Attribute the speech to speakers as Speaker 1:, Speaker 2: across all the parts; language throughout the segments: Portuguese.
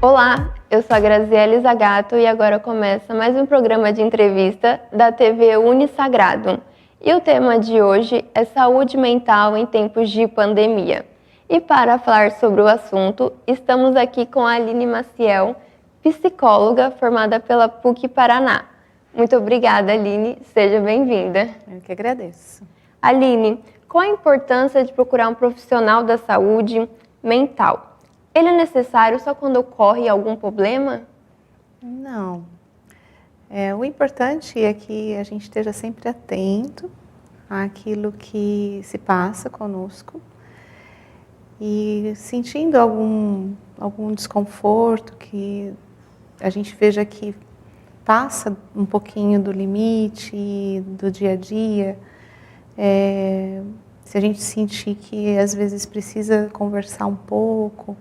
Speaker 1: Olá, eu sou a Graziele Zagato e agora começa mais um programa de entrevista da TV Unisagrado. E o tema de hoje é saúde mental em tempos de pandemia. E para falar sobre o assunto, estamos aqui com a Aline Maciel, psicóloga formada pela PUC Paraná. Muito obrigada, Aline. Seja bem-vinda.
Speaker 2: Eu que agradeço.
Speaker 1: Aline, qual a importância de procurar um profissional da saúde mental? Ele é necessário só quando ocorre algum problema?
Speaker 2: Não. O importante é que a gente esteja sempre atento àquilo que se passa conosco e sentindo algum desconforto, que a gente veja que passa um pouquinho do limite do dia a dia. Se a gente sentir que às vezes precisa conversar um pouco,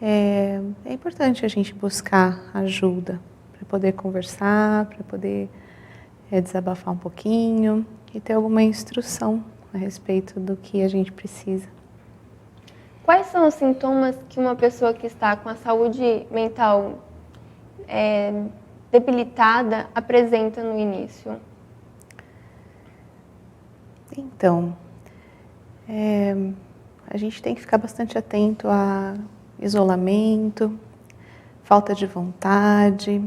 Speaker 2: é importante a gente buscar ajuda para poder conversar, para poder desabafar um pouquinho e ter alguma instrução a respeito do que a gente precisa.
Speaker 1: Quais são os sintomas que uma pessoa que está com a saúde mental debilitada apresenta no início?
Speaker 2: Então, a gente tem que ficar bastante atento a isolamento, falta de vontade,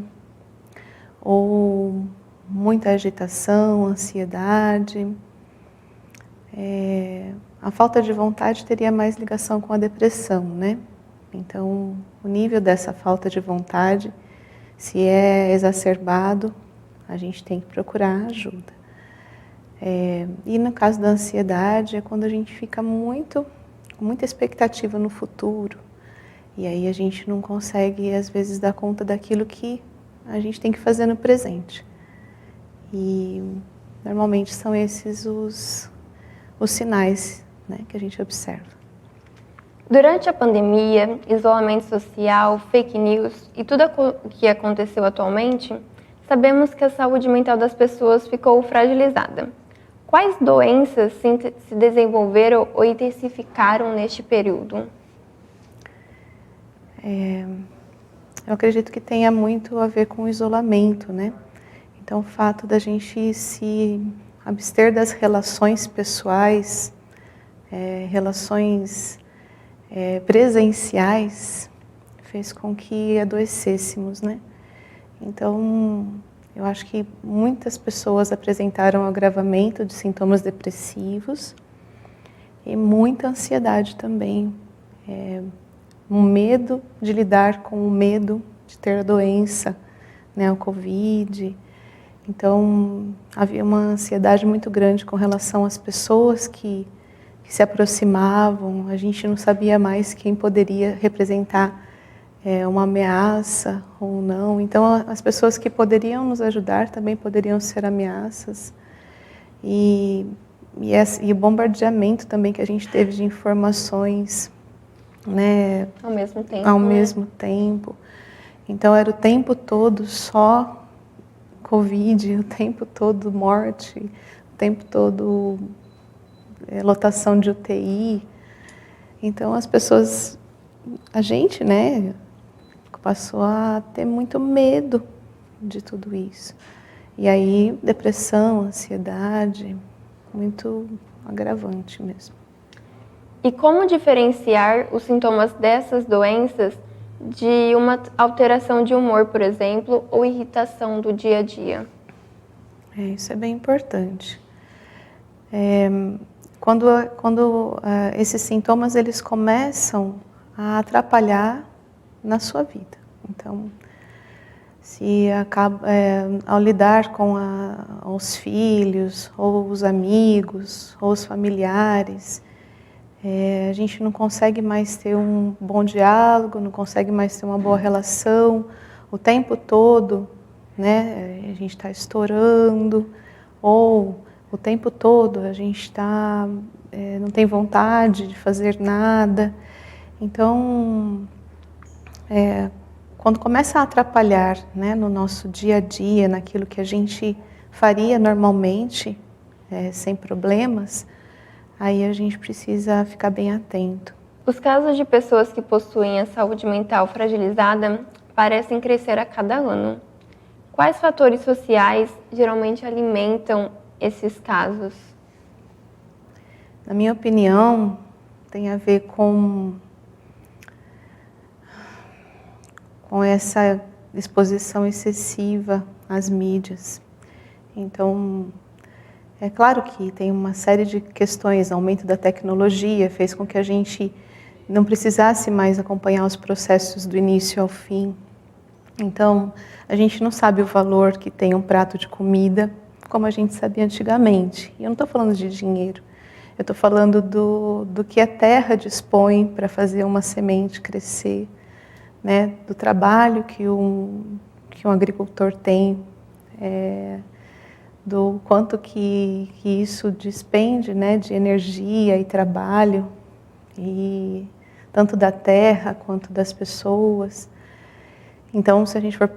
Speaker 2: ou muita agitação, ansiedade. A falta de vontade teria mais ligação com a depressão, né? Então, o nível dessa falta de vontade, se é exacerbado, a gente tem que procurar ajuda. E no caso da ansiedade, é quando a gente fica com muita expectativa no futuro. E aí a gente não consegue, às vezes, dar conta daquilo que a gente tem que fazer no presente. E normalmente são esses os sinais, né, que a gente observa.
Speaker 1: Durante a pandemia, isolamento social, fake news e tudo o que aconteceu atualmente, sabemos que a saúde mental das pessoas ficou fragilizada. Quais doenças se desenvolveram ou intensificaram neste período?
Speaker 2: Eu acredito que tenha muito a ver com o isolamento, né? Então, o fato da gente se abster das relações pessoais, relações presenciais, fez com que adoecêssemos, né? Então, eu acho que muitas pessoas apresentaram agravamento de sintomas depressivos e muita ansiedade também. Um medo de lidar com o medo de ter a doença, né, o Covid. Então, havia uma ansiedade muito grande com relação às pessoas que se aproximavam. A gente não sabia mais quem poderia representar uma ameaça ou não. Então, as pessoas que poderiam nos ajudar também poderiam ser ameaças. E o bombardeamento também que a gente teve de informações, né, ao mesmo tempo. Então, era o tempo todo só Covid, o tempo todo morte, o tempo todo lotação de UTI. Então, as pessoas, a gente, né, passou a ter muito medo de tudo isso. E aí, depressão, ansiedade, muito agravante mesmo.
Speaker 1: E como diferenciar os sintomas dessas doenças de uma alteração de humor, por exemplo, ou irritação do dia a dia?
Speaker 2: Isso é bem importante. Quando esses sintomas eles começam a atrapalhar na sua vida. Então, ao lidar com os filhos, ou os amigos, ou os familiares, a gente não consegue mais ter um bom diálogo, não consegue mais ter uma boa relação, o tempo todo, né, a gente está estourando, ou o tempo todo a gente não tem vontade de fazer nada. Então, quando começa a atrapalhar, né, no nosso dia a dia, naquilo que a gente faria normalmente, sem problemas, aí a gente precisa ficar bem atento,
Speaker 1: Os casos de pessoas que possuem a saúde mental fragilizada parecem crescer a cada ano. Quais fatores sociais geralmente alimentam esses casos?
Speaker 2: Na minha opinião, tem a ver com essa exposição excessiva às mídias. Então, é claro que tem uma série de questões, o aumento da tecnologia fez com que a gente não precisasse mais acompanhar os processos do início ao fim. Então, a gente não sabe o valor que tem um prato de comida, como a gente sabia antigamente. E eu não estou falando de dinheiro, eu estou falando do que a terra dispõe para fazer uma semente crescer, né? Do trabalho que um agricultor tem, do quanto que isso despende, né, de energia e trabalho, e tanto da terra quanto das pessoas. Então, se a gente for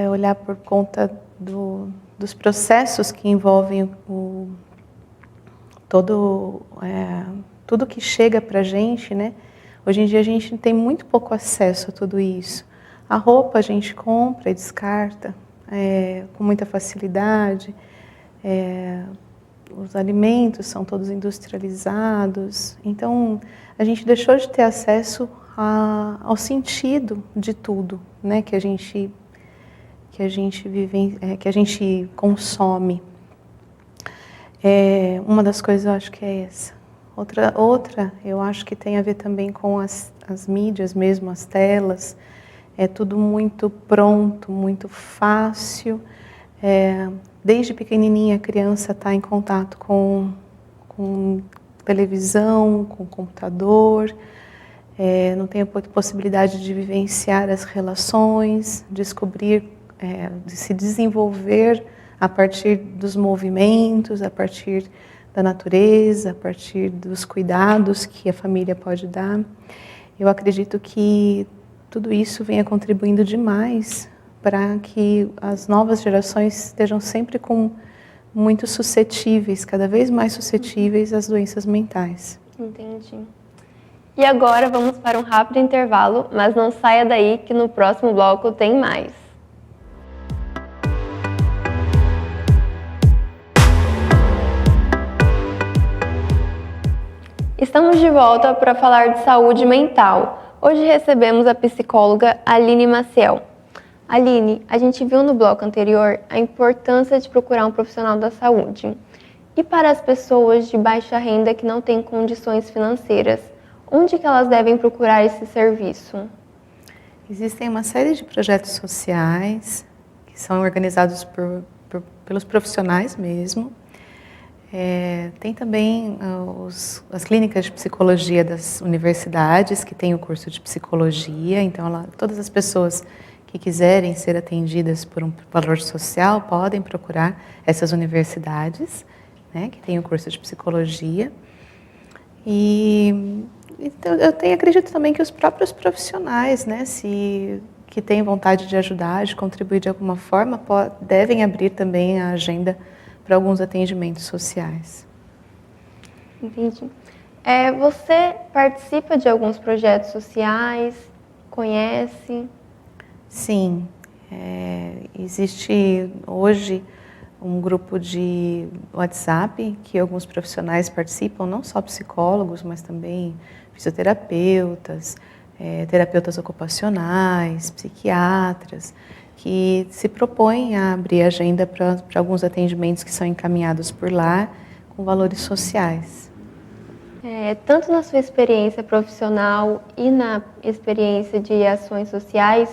Speaker 2: olhar por conta dos processos que envolvem tudo que chega para a gente, né? Hoje em dia a gente tem muito pouco acesso a tudo isso. A roupa a gente compra e descarta com muita facilidade. Os alimentos são todos industrializados. Então, a gente deixou de ter acesso ao sentido de tudo, né, que a gente vive, que a gente consome. Uma das coisas eu acho que é essa. Outra eu acho que tem a ver também com as mídias mesmo, as telas. É tudo muito pronto, muito fácil. Desde pequenininha a criança está em contato com televisão, com computador. Não tem a possibilidade de vivenciar as relações, descobrir, de se desenvolver a partir dos movimentos, a partir da natureza, a partir dos cuidados que a família pode dar. Eu acredito que tudo isso venha contribuindo demais para que as novas gerações estejam sempre muito suscetíveis, cada vez mais suscetíveis às doenças mentais.
Speaker 1: Entendi. E agora vamos para um rápido intervalo, mas não saia daí que no próximo bloco tem mais. Estamos de volta para falar de saúde mental. Hoje recebemos a psicóloga Aline Maciel. Aline, a gente viu no bloco anterior a importância de procurar um profissional da saúde. E para as pessoas de baixa renda que não têm condições financeiras, onde que elas devem procurar esse serviço?
Speaker 2: Existem uma série de projetos sociais que são organizados pelos profissionais mesmo. Tem também as clínicas de psicologia das universidades que têm o curso de psicologia. Então, todas as pessoas que quiserem ser atendidas por um valor social podem procurar essas universidades, né, que têm o curso de psicologia. E então, acredito também que os próprios profissionais, né, que têm vontade de ajudar, de contribuir de alguma forma, devem abrir também a agenda para alguns atendimentos sociais.
Speaker 1: Entendi. Você participa de alguns projetos sociais? Conhece?
Speaker 2: Sim. Existe hoje um grupo de WhatsApp que alguns profissionais participam, não só psicólogos, mas também fisioterapeutas, terapeutas ocupacionais, psiquiatras, que se propõem a abrir agenda para alguns atendimentos que são encaminhados por lá com valores sociais.
Speaker 1: Tanto na sua experiência profissional e na experiência de ações sociais,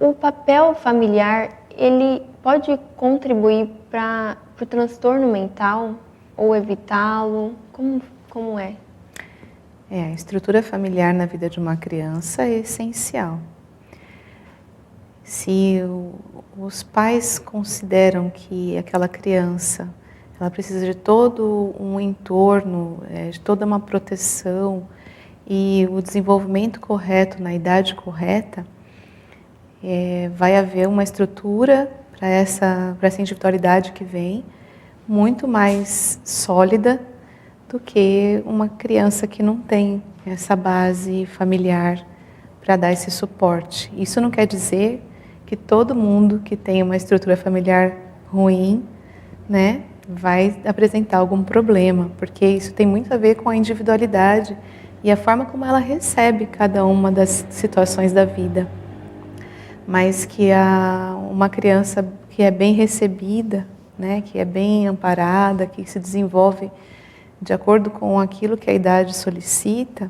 Speaker 1: o papel familiar, ele pode contribuir para o transtorno mental ou evitá-lo? Como é?
Speaker 2: A estrutura familiar na vida de uma criança é essencial. Se os pais consideram que aquela criança ela precisa de todo um entorno, de toda uma proteção e o desenvolvimento correto na idade correta, vai haver uma estrutura para essa individualidade que vem muito mais sólida do que uma criança que não tem essa base familiar para dar esse suporte. Isso não quer dizer que todo mundo que tem uma estrutura familiar ruim, né, vai apresentar algum problema, porque isso tem muito a ver com a individualidade e a forma como ela recebe cada uma das situações da vida. Mas que uma criança que é bem recebida, né, que é bem amparada, que se desenvolve de acordo com aquilo que a idade solicita,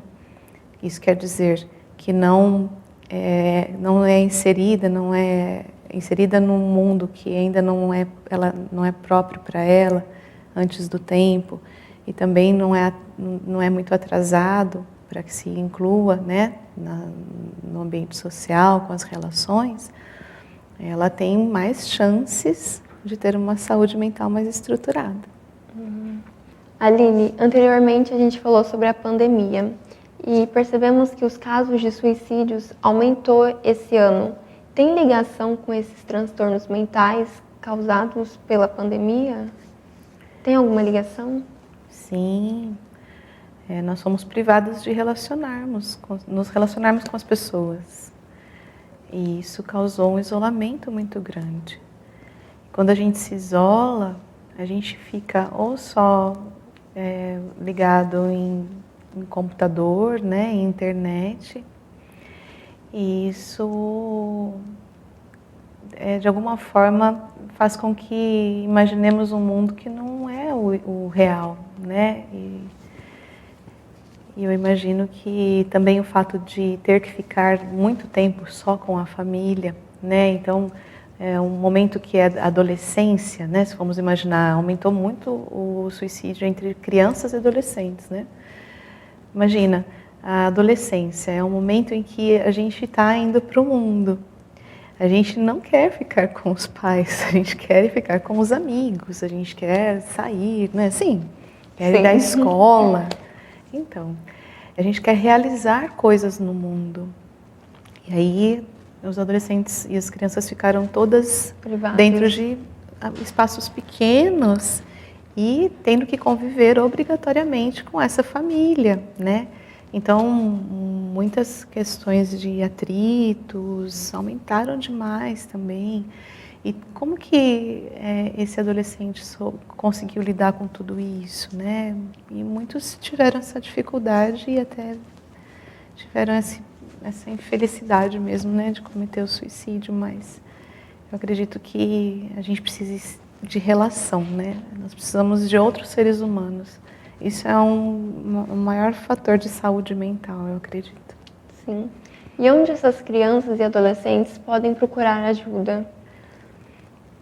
Speaker 2: isso quer dizer que não é inserida num mundo que ainda não é próprio para ela, antes do tempo, e também não é muito atrasado para que se inclua, né, no ambiente social, com as relações, ela tem mais chances de ter uma saúde mental mais estruturada.
Speaker 1: Aline, anteriormente a gente falou sobre a pandemia e percebemos que os casos de suicídios aumentou esse ano. Tem ligação com esses transtornos mentais causados pela pandemia? Tem alguma ligação?
Speaker 2: Sim, nós somos privados de nos relacionarmos com as pessoas. E isso causou um isolamento muito grande. Quando a gente se isola, a gente fica ou só ligado em computador, né, em internet, e isso de alguma forma faz com que imaginemos um mundo que não é o real, né? E eu imagino que também o fato de ter que ficar muito tempo só com a família, né? Então, um momento que é a adolescência, né? Se formos imaginar, aumentou muito o suicídio entre crianças e adolescentes, né? Imagina, a adolescência é um momento em que a gente está indo para o mundo. A gente não quer ficar com os pais, a gente quer ficar com os amigos, a gente quer sair, né? Sim, quer ir da escola. Então, a gente quer realizar coisas no mundo. E aí, os adolescentes e as crianças ficaram todas privadas, dentro de espaços pequenos e tendo que conviver obrigatoriamente com essa família, né? Então, muitas questões de atritos aumentaram demais também. E como que esse adolescente conseguiu lidar com tudo isso, né? E muitos tiveram essa dificuldade e até tiveram essa infelicidade mesmo, né, de cometer o suicídio. Mas eu acredito que a gente precisa de relação, né? Nós precisamos de outros seres humanos. Isso é um maior fator de saúde mental, eu acredito.
Speaker 1: Sim. E onde essas crianças e adolescentes podem procurar ajuda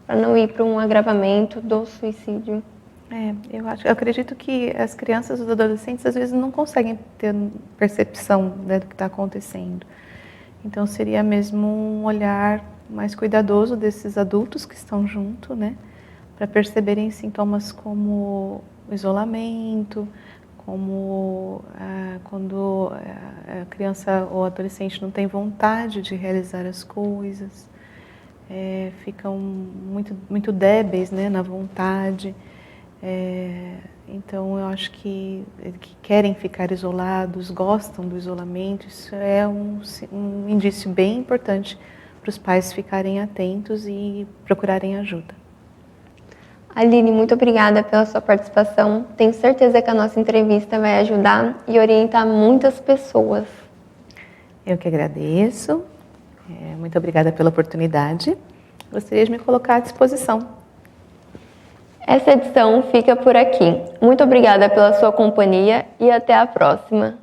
Speaker 1: para não ir para um agravamento do suicídio?
Speaker 2: Eu acredito que as crianças e os adolescentes às vezes não conseguem ter percepção, né, do que está acontecendo. Então seria mesmo um olhar mais cuidadoso desses adultos que estão junto, né, para perceberem sintomas como o isolamento, como quando a criança ou adolescente não tem vontade de realizar as coisas, ficam muito débeis, né, na vontade. Então eu acho que querem ficar isolados, gostam do isolamento. Isso é um indício bem importante para os pais ficarem atentos e procurarem ajuda.
Speaker 1: Aline, muito obrigada pela sua participação. Tenho certeza que a nossa entrevista vai ajudar e orientar muitas pessoas.
Speaker 2: Eu que agradeço. Muito obrigada pela oportunidade. Gostaria de me colocar à disposição.
Speaker 1: Essa edição fica por aqui. Muito obrigada pela sua companhia e até a próxima.